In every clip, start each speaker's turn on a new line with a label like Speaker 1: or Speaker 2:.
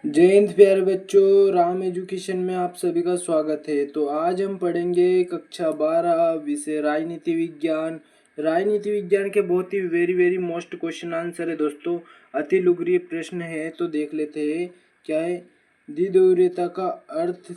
Speaker 1: जय हिंद प्यारे बच्चों, राम एजुकेशन में आप सभी का स्वागत है। तो आज हम पढ़ेंगे कक्षा 12 विषय राजनीति विज्ञान। राजनीति विज्ञान के बहुत ही very very most question answer है दोस्तों। अति लुगरी प्रश्न है, तो देख लेते हैं क्या है। द्विध्रुवीयता का अर्थ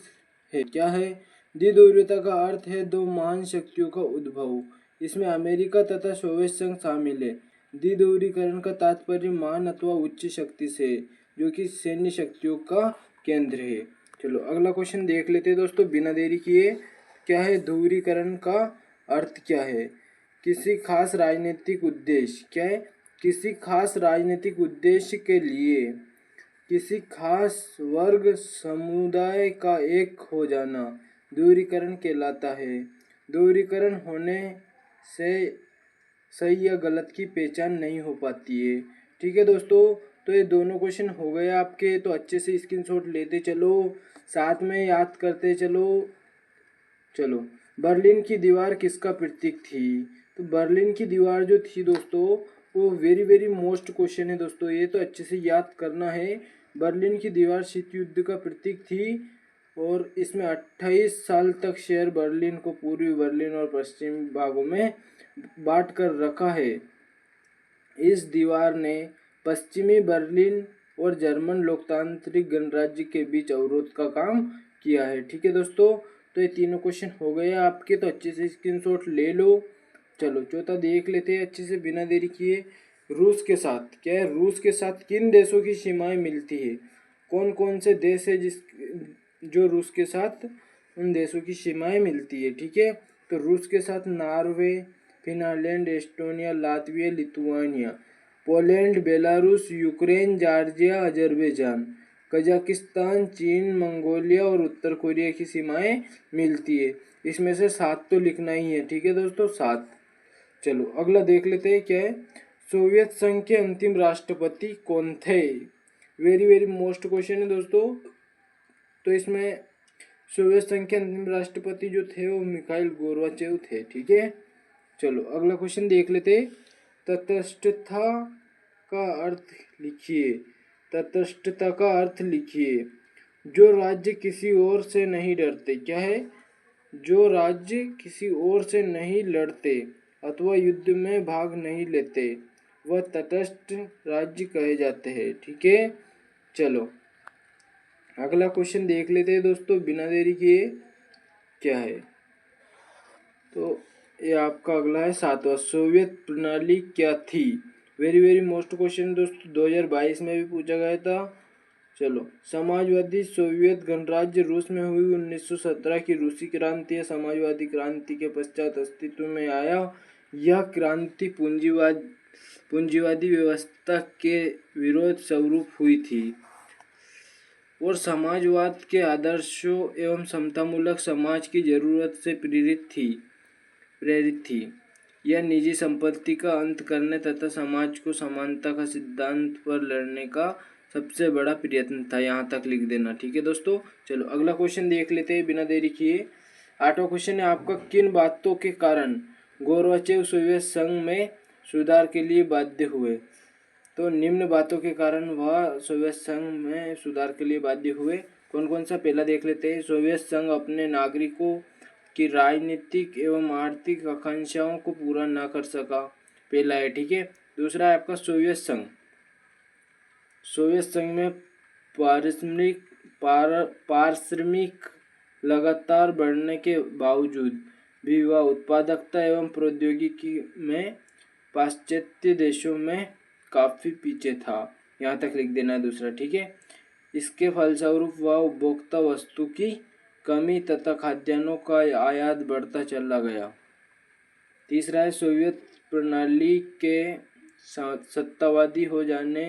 Speaker 1: है क्या है। द्विध्रुवीयता का अर्थ है दो महान शक्तियों का उद्भव। इसमें अमेरिका तथा सोवियत संघ शामिल है। द्विध्रुवीकरण का तात्पर्य महान अथवा उच्च शक्ति से है, जो कि सैन्य शक्तियों का केंद्र है। चलो अगला क्वेश्चन देख लेते हैं दोस्तों बिना देरी किए। क्या है ध्रुवीकरण का अर्थ क्या है। किसी खास राजनीतिक उद्देश्य क्या है। किसी खास राजनीतिक उद्देश्य के लिए किसी खास वर्ग समुदाय का एक हो जाना ध्रुवीकरण कहलाता है। ध्रुवीकरण होने से सही या गलत की पहचान नहीं हो पाती है। ठीक है दोस्तों, तो ये दोनों क्वेश्चन हो गए आपके, तो अच्छे से स्क्रीनशॉट लेते चलो, साथ में याद करते चलो। चलो, बर्लिन की दीवार किसका प्रतीक थी। तो बर्लिन की दीवार जो थी दोस्तों, वो वेरी वेरी मोस्ट क्वेश्चन है दोस्तों, ये तो अच्छे से याद करना है। बर्लिन की दीवार शीत युद्ध का प्रतीक थी और इसमें 28 साल तक शहर बर्लिन को पूर्वी बर्लिन और पश्चिमी भागों में बांट कर रखा है। इस दीवार ने पश्चिमी बर्लिन और जर्मन लोकतांत्रिक गणराज्य के बीच अवरोध का काम किया है। ठीक है दोस्तों, तो ये तीनों क्वेश्चन हो गए आपके, तो अच्छे से स्क्रीनशॉट ले लो। चलो चौथा देख लेते हैं अच्छे से बिना देरी किए। रूस के साथ क्या है। रूस के साथ किन देशों की सीमाएं मिलती है। कौन कौन से देश है जो रूस के साथ उन देशों की सीमाएं मिलती है। ठीक है, तो रूस के साथ Norway, Finland, Estonia, Latvia, Lithuania, Poland, Belarus, Ukraine, Georgia, Azerbaijan, Kazakhstan, चीन, मंगोलिया और उत्तर कोरिया की सीमाएं मिलती है। इसमें से 7 तो लिखना ही है। ठीक है दोस्तों, 7। चलो अगला देख लेते हैं क्या है। सोवियत संघ के अंतिम राष्ट्रपति कौन थे। वेरी वेरी मोस्ट क्वेश्चन है दोस्तों। तो इसमें सोवियत संघ के अंतिम राष्ट्रपति जो थे वो मिखाइल गोर्बाचेव थे। ठीक है, चलो अगला क्वेश्चन देख लेते। तटस्थता का अर्थ लिखिए। तटस्थता का अर्थ लिखिए। जो राज्य किसी और से नहीं डरते क्या है। जो राज्य किसी और से नहीं लड़ते अथवा युद्ध में भाग नहीं लेते वह तटस्थ राज्य कहे जाते हैं। ठीक है, चलो अगला क्वेश्चन देख लेते हैं दोस्तों बिना देरी किए क्या है। तो ये आपका अगला है 7वां। सोवियत प्रणाली क्या थी। वेरी वेरी मोस्ट क्वेश्चन दोस्तों, 2022 में भी पूछा गया था। चलो, समाजवादी सोवियत गणराज्य रूस में हुई 1917 की रूसी क्रांति या समाजवादी क्रांति के पश्चात अस्तित्व में आया। यह क्रांति पूंजीवादी व्यवस्था के विरोध स्वरूप हुई थी और समाजवाद के आदर्शों एवं समतामूलक समाज की जरूरत से प्रेरित थी। यह निजी संपत्ति का अंत करने तथा समाज को समानता का सिद्धांत पर लड़ने का सबसे बड़ा प्रयत्न था। यहाँ तक लिख देना। ठीक है दोस्तों, चलो अगला क्वेश्चन देख लेते हैं बिना देरी किए। 8वां क्वेश्चन है आपका। किन बातों के कारण गोर्बाचेव सोवियत संघ में सुधार के लिए बाध्य हुए। तो निम्न बातों के कारण वह सोवियत संघ में सुधार के लिए बाध्य हुए। कौन कौन सा, पहला देख लेते हैं। सोवियत संघ अपने नागरिकों की राजनीतिक एवं आर्थिक आकांक्षाओं को पूरा न कर सका, पहला है। ठीक है, दूसरा है आपका सोवियत संघ में पारिश्रमिक लगातार बढ़ने के बावजूद भी वह उत्पादकता एवं प्रौद्योगिकी में पाश्चात्य देशों में काफ़ी पीछे था। यहाँ तक लिख देना है दूसरा। ठीक है, इसके फलस्वरूप वह उपभोक्ता वस्तु की कमी तथा खाद्यान्नों का आयात बढ़ता चला गया। तीसरा है सोवियत प्रणाली के सत्तावादी हो जाने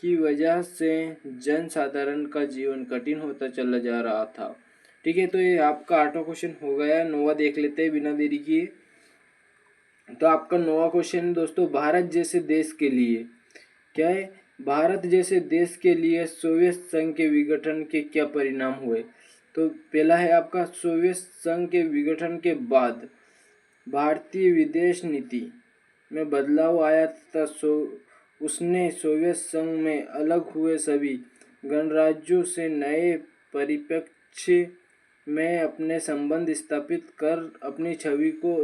Speaker 1: की वजह से जन साधारण का जीवन कठिन होता चला जा रहा था। ठीक है, तो ये आपका 8वां क्वेश्चन हो गया। 9वां देख लेते हैं बिना देरी किए। तो आपका 9वां क्वेश्चन दोस्तों, भारत जैसे देश के लिए क्या है। भारत जैसे देश के लिए सोवियत संघ के विघटन के क्या परिणाम हुए। तो पहला है आपका, सोवियत संघ के विघटन के बाद भारतीय विदेश नीति में बदलाव आया तथा उसने सोवियत संघ में अलग हुए सभी गणराज्यों से नए परिप्रेक्ष्य में अपने संबंध स्थापित कर अपनी छवि को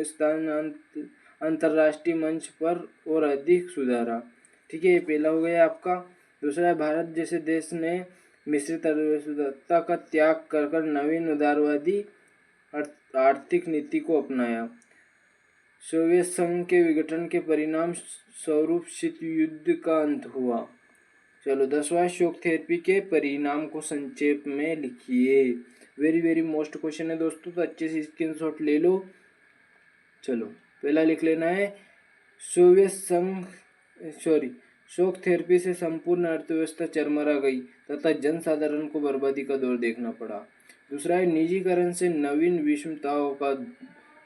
Speaker 1: अंतर्राष्ट्रीय मंच पर और अधिक सुधारा। ठीक है, ये पहला हो गया आपका। दूसरा है, भारत जैसे देश ने मिश्रित अर्थव्यवस्था का त्याग कर नवीन उदारवादी आर्थिक नीति को अपनाया। सोवियत संघ के विघटन के परिणाम स्वरूप शीत युद्ध का अंत हुआ। चलो 10वां, शॉक थेरेपी के परिणाम को संक्षेप में लिखिए। वेरी वेरी मोस्ट क्वेश्चन है दोस्तों, तो अच्छे से स्क्रीनशॉट ले लो। चलो पहला लिख लेना है, शॉक थेरेपी से संपूर्ण अर्थव्यवस्था चरमरा गई तथा जनसाधारण को बर्बादी का दौर देखना पड़ा। दूसरा है, निजीकरण से नवीन विषमताओं का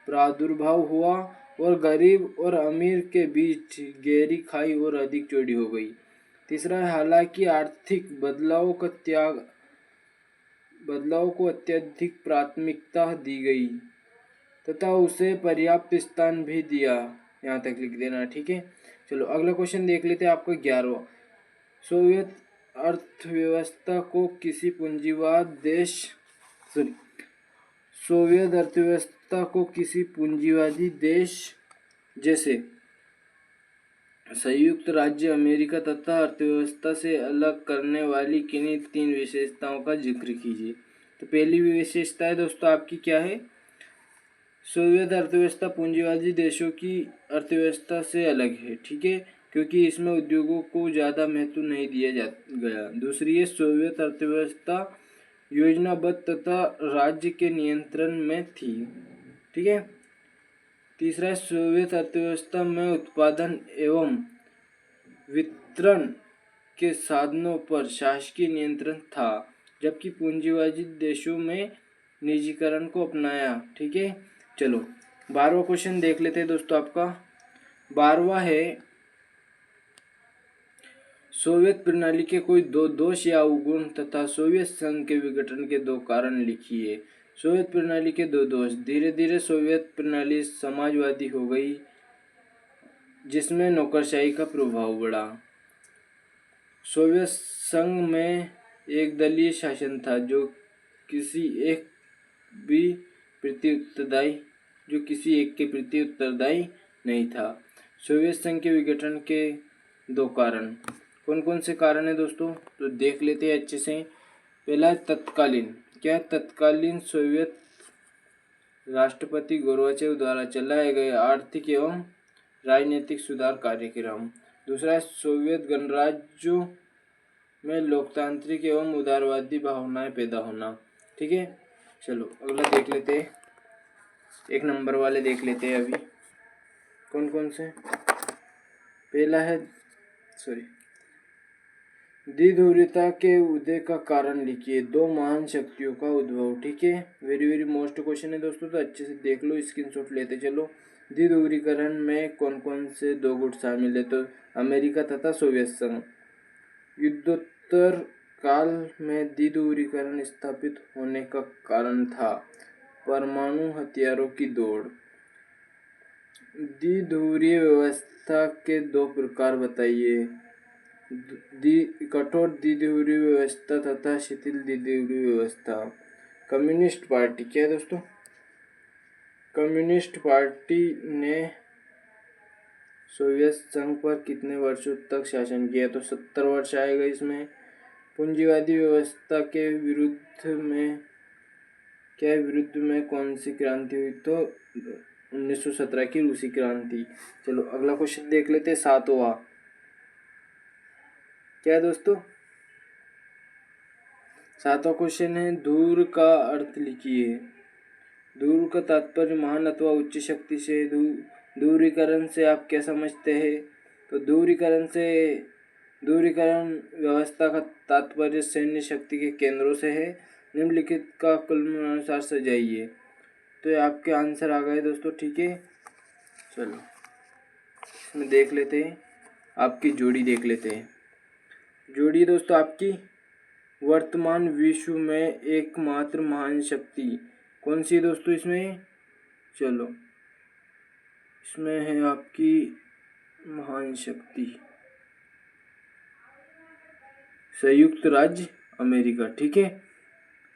Speaker 1: प्रादुर्भाव हुआ और गरीब और अमीर के बीच गहरी खाई और अधिक चौड़ी हो गई। तीसरा है, हालांकि आर्थिक बदलाव को अत्यधिक प्राथमिकता दी गई तथा उसे पर्याप्त स्थान भी दिया। यहाँ तक लिख देना, ठीक है। चलो अगला क्वेश्चन देख लेते हैं आपका 11वां। सोवियत अर्थव्यवस्था को किसी पूंजीवादी देश जैसे संयुक्त राज्य अमेरिका तथा अर्थव्यवस्था से अलग करने वाली किन्हीं 3 विशेषताओं का जिक्र कीजिए। तो पहली विशेषता है दोस्तों आपकी क्या है, सोवियत अर्थव्यवस्था पूंजीवादी देशों की अर्थव्यवस्था से अलग है। ठीक है, क्योंकि इसमें उद्योगों को ज़्यादा महत्व नहीं दिया गया। दूसरी है, सोवियत अर्थव्यवस्था योजनाबद्ध तथा राज्य के नियंत्रण में थी। ठीक है। तीसरा है, सोवियत अर्थव्यवस्था में उत्पादन एवं वितरण के साधनों पर शासकीय नियंत्रण था, जबकि पूंजीवादी देशों में निजीकरण को अपनाया। ठीक है। चलो 12वां क्वेश्चन देख लेते हैं दोस्तों आपका। 12वां है, सोवियत प्रणाली के कोई 2 दोष या अवगुण तथा सोवियत संघ के विघटन के 2 कारण लिखिए। सोवियत प्रणाली के 2 दोष। धीरे धीरे सोवियत प्रणाली समाजवादी हो गई, जिसमें नौकरशाही का प्रभाव बढ़ा। सोवियत संघ में एक दलीय शासन था जो किसी एक के प्रति उत्तरदायी नहीं था। सोवियत संघ के विघटन के 2 कारण। कौन कौन से कारण है दोस्तों, तो देख लेते हैं अच्छे से। पहला तत्कालीन, क्या तत्कालीन सोवियत राष्ट्रपति गोर्बाचेव द्वारा चलाए गए आर्थिक एवं राजनीतिक सुधार कार्यक्रम। दूसरा है, सोवियत गणराज्यों में लोकतांत्रिक एवं उदारवादी भावनाएं पैदा होना। ठीक है। चलो अगला देख लेते हैं, 1 नंबर वाले देख लेते हैं अभी कौन कौन से। पहला है द्विध्रुवता के उदय का कारण लिखिए। 2 महान शक्तियों का उद्भव। ठीक है, वेरी वेरी मोस्ट क्वेश्चन है दोस्तों, तो अच्छे से देख लो, स्क्रीनशॉट लेते चलो। द्विध्रुवीकरण में कौन कौन से 2 गुट शामिल है, तो अमेरिका तथा सोवियत संघ। युद्धोत्तर काल में द्विध्रुवीकरण स्थापित होने का कारण था परमाणु हथियारों की दौड़। द्विध्रुवीय व्यवस्था के 2 प्रकार बताइए, कठोर द्विध्रुवीय व्यवस्था तथा शिथिल द्विध्रुवीय व्यवस्था। कम्युनिस्ट पार्टी, क्या है दोस्तों, कम्युनिस्ट पार्टी ने सोवियत संघ पर कितने वर्षों तक शासन किया, तो 70 वर्ष आएगा इसमें। पूंजीवादी व्यवस्था के विरुद्ध में कौन सी क्रांति हुई, तो 1917 की रूसी क्रांति। चलो अगला क्वेश्चन देख लेते हैं, 7वां। क्या है दोस्तों, 7वां क्वेश्चन है, दूर का अर्थ लिखिए। दूर का तात्पर्य महान अथवा उच्च शक्ति से। दूरीकरण से आप क्या समझते हैं, तो दूरीकरण व्यवस्था का तात्पर्य सैन्य शक्ति के केंद्रों से है। निम्नलिखित का क्रमानुसार सजाइए। तो ये आपके आंसर आ गए दोस्तों। ठीक है, चलो इसमें देख लेते हैं, आपकी जोड़ी देख लेते हैं। जोड़ी दोस्तों आपकी, वर्तमान विश्व में एकमात्र महान शक्ति कौन सी है दोस्तों इसमें, चलो इसमें है आपकी महान शक्ति संयुक्त राज्य अमेरिका, ठीक है।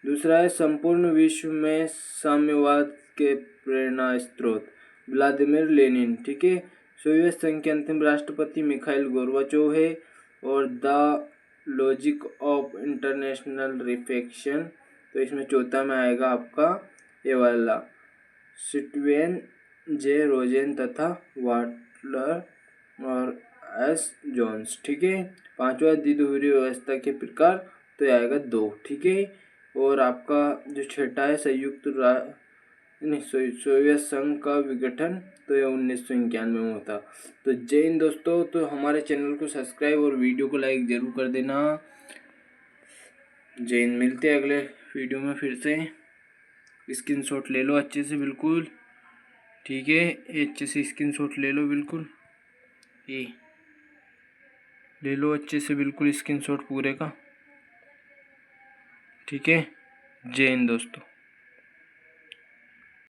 Speaker 1: दूसरा है संपूर्ण विश्व में साम्यवाद के प्रेरणा स्रोत, व्लादिमीर लेनिन, ठीक है। सोवियत संघ के अंतिम राष्ट्रपति मिखाइल गोर्बाचोव है। और the logic of international reflection, तो इसमें चौथा में आएगा आपका ये वाला स्टीवन जे रोजेन तथा वाटलर और एस जोन्स, ठीक है। पांचवा द्विध्रुवीय व्यवस्था के प्रकार, तो ये आएगा 2, ठीक है। और आपका जो छठा है सोवियत संघ का विघटन, तो ये 1991 में हुआ था। तो जय हिंद दोस्तों। तो हमारे चैनल को सब्सक्राइब और वीडियो को लाइक जरूर कर देना। जय हिंद। मिलते हैं अगले वीडियो में फिर से। स्क्रीनशॉट ले लो अच्छे से बिल्कुल, ठीक है। अच्छे से स्क्रीनशॉट ले लो बिल्कुल, ये ले लो अच्छे से बिल्कुल स्क्रीनशॉट पूरे का, ठीक है। जय हिंद दोस्तों।